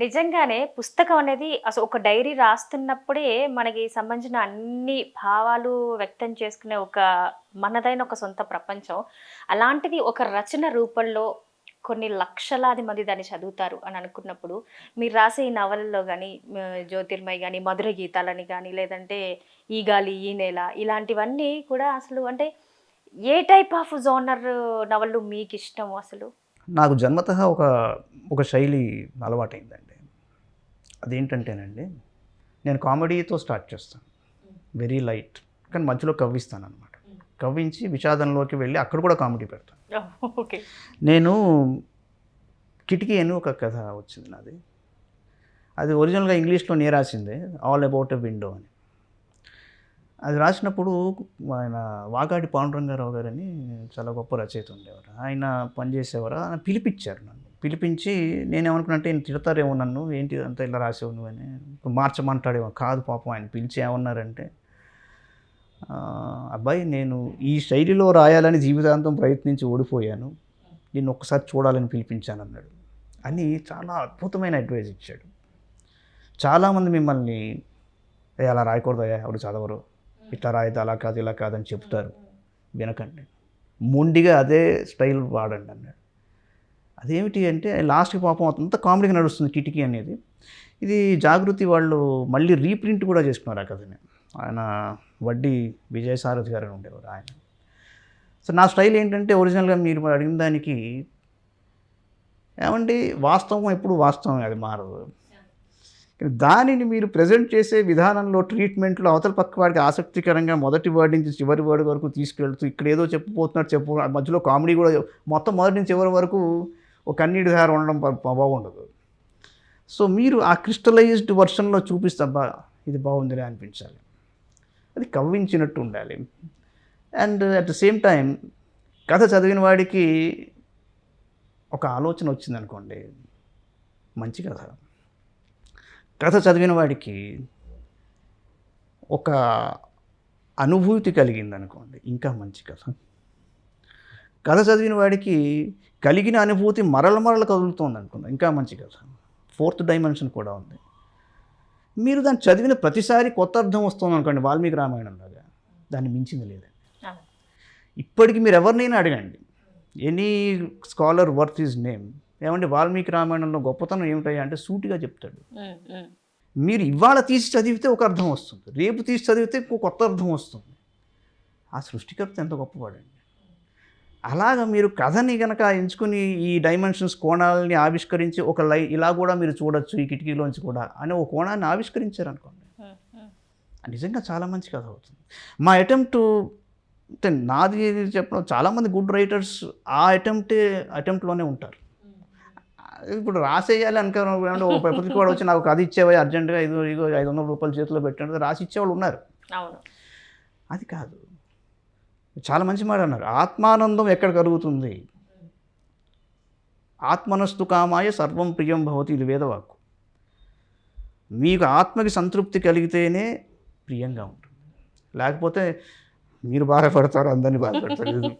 నిజంగానే పుస్తకం అనేది అసలు ఒక డైరీ రాస్తున్నప్పుడే మనకి సంబంధించిన అన్ని భావాలు వ్యక్తం చేసుకునే ఒక మనదైన ఒక సొంత ప్రపంచం. అలాంటిది ఒక రచన రూపంలో కొన్ని లక్షలాది మంది దాన్ని చదువుతారు అని అనుకున్నప్పుడు, మీరు రాసే ఈ నవలల్లో గాని, 'జ్యోతిర్మయి' గాని, 'మధుర గీతాలని' గాని, లేదంటే 'ఈ గాలి ఈ నేల' ఇలాంటివన్నీ కూడా అసలు అంటే ఏ టైప్ ఆఫ్ జోనర్ నవలు మీకిష్టం అసలు? నాకు జన్మతః ఒక శైలి అలవాటైందండి. అదేంటంటేనండి, నేను కామెడీతో స్టార్ట్ చేస్తాను. Very light. కానీ మధ్యలో కవ్విస్తాననమాట. కవ్వించి విషాదంలోకి వెళ్ళి అక్కడ కూడా కామెడీ పెడతాను. ఓకే. నేను 'కిటికీ' అని ఒక కథ వచ్చింది నాది. అది ఒరిజినల్‌గా ఇంగ్లీష్‌లో నేను రాసిందే. 'ఆల్ అబౌట్ ఎ విండో' అని. అది రాసినప్పుడు ఆయన వాకాటి పాండురంగారావు గారని చాలా గొప్ప రచయిత ఉండేవారు. ఆయన పనిచేసేవారు. ఆయన పిలిపించారు నన్ను. పిలిపించి నేనేమనుకున్నానంటే ఈయన తిడతారేమో నన్ను, ఏంటి ఇదంతా ఇలా రాసావు నువ్వని, మార్చమంటాడేమో. కాదు పాపం ఆయన పిలిచి ఏమన్నారంటే, అబ్బాయి నేను ఈ శైలిలో రాయాలని జీవితాంతం ప్రయత్నించి ఓడిపోయాను. నిన్ను ఒక్కసారి చూడాలని పిలిపించానన్నాడు. అని చాలా అద్భుతమైన అడ్వైస్ ఇచ్చాడు. చాలామంది మిమ్మల్ని అలా రాయకూడదయ్యా ఎవరు చదవరు, ఇట్లా రాయితే అలా కాదు ఇలా కాదని చెప్తారు, వినకండి, మొండిగా అదే స్టైల్ వాడండి అన్నాడు. అదేమిటి అంటే లాస్ట్కి పాపం అంత కామెడీగా నడుస్తుంది 'కిటికీ' అనేది. ఇది జాగృతి వాళ్ళు మళ్ళీ రీప్రింట్ కూడా చేసుకున్నారు ఆ కథని. ఆయన వడ్డీ విజయసారథి గారు ఉండేవారు ఆయన. సో నా స్టైల్ ఏంటంటే ఒరిజినల్గా మీరు అడిగిన దానికి ఏమండి, వాస్తవం ఎప్పుడు వాస్తవం, అది మారదు. దానిని మీరు ప్రజెంట్ చేసే విధానంలో, ట్రీట్మెంట్లో అవతల పక్క వాడికి ఆసక్తికరంగా మొదటి వర్డ్ నుంచి చివరి వర్డ్ వరకు తీసుకెళ్తూ ఇక్కడ ఏదో చెప్పిపోతున్నట్టు మధ్యలో కామెడీ కూడా మొత్తం మొదటి నుంచి చివరి వరకు ఒక కన్నీటి ధార ఉండడం బాగుండదు. సో మీరు ఆ క్రిస్టలైజ్డ్ వర్షన్లో చూపిస్తే ఇది బాగుందిలే అనిపించాలి, అది కవ్వించినట్టు ఉండాలి. And at the same time కథ చదివిన వాడికి ఒక ఆలోచన వచ్చిందనుకోండి, మంచి కథ చదివిన వాడికి ఒక అనుభూతి కలిగిందనుకోండి, ఇంకా మంచి కథ చదివిన వాడికి కలిగిన అనుభూతి మరల కదులుతోంది అనుకోండి, ఇంకా మంచి కథ. ఫోర్త్ డైమెన్షన్ కూడా ఉంది. మీరు దాన్ని చదివిన ప్రతిసారి కొత్త అర్థం వస్తుంది అనుకోండి, వాల్మీకి రామాయణం లాగా, దాన్ని మించింది లేదండి. ఇప్పటికి మీరు ఎవరినైనా అడగండి, any scholar worth his name, ఏమంటే వాల్మీకి రామాయణంలో గొప్పతనం ఏమిటాయి అంటే సూటిగా చెప్తాడు. మీరు ఇవాళ తీసి చదివితే ఒక అర్థం వస్తుంది, రేపు తీసి చదివితే కొత్త అర్థం వస్తుంది. ఆ సృష్టికర్త ఎంత గొప్పవాడండి. అలాగా మీరు కథని కనుక ఎంచుకుని ఈ డైమెన్షన్స్ కోణాలని ఆవిష్కరించి ఇలా కూడా మీరు చూడొచ్చు ఈ కిటికీలోంచి కూడా అనే ఒక కోణాన్ని ఆవిష్కరించారనుకోండి, నిజంగా చాలా మంచి కథ అవుతుంది. మా అటెంప్ట్ అంటే నాది చెప్పడం, చాలామంది గుడ్ రైటర్స్ ఆ అటెంప్ట్లోనే ఉంటారు. ఇప్పుడు రాసేయాలి అనుకున్నాను, ఒక పత్రిక వాడు వచ్చి నాకు కథ ఇచ్చేవాయి అర్జెంటుగా, ఇగో 500 రూపాయలు చేతిలో పెట్టండి రాసి ఇచ్చేవాళ్ళు ఉన్నారు. అది కాదు, చాలా మంచి మాట అన్నారు. ఆత్మానందం ఎక్కడ కలుగుతుంది? ఆత్మనస్తు కామాయ సర్వం ప్రియం భవతి, ఇది వేదవాక్కు. మీకు ఆత్మకి సంతృప్తి కలిగితేనే ప్రియంగా ఉంటుంది, లేకపోతే మీరు బాధపడతారు, అందరినీ బాధపడతారు.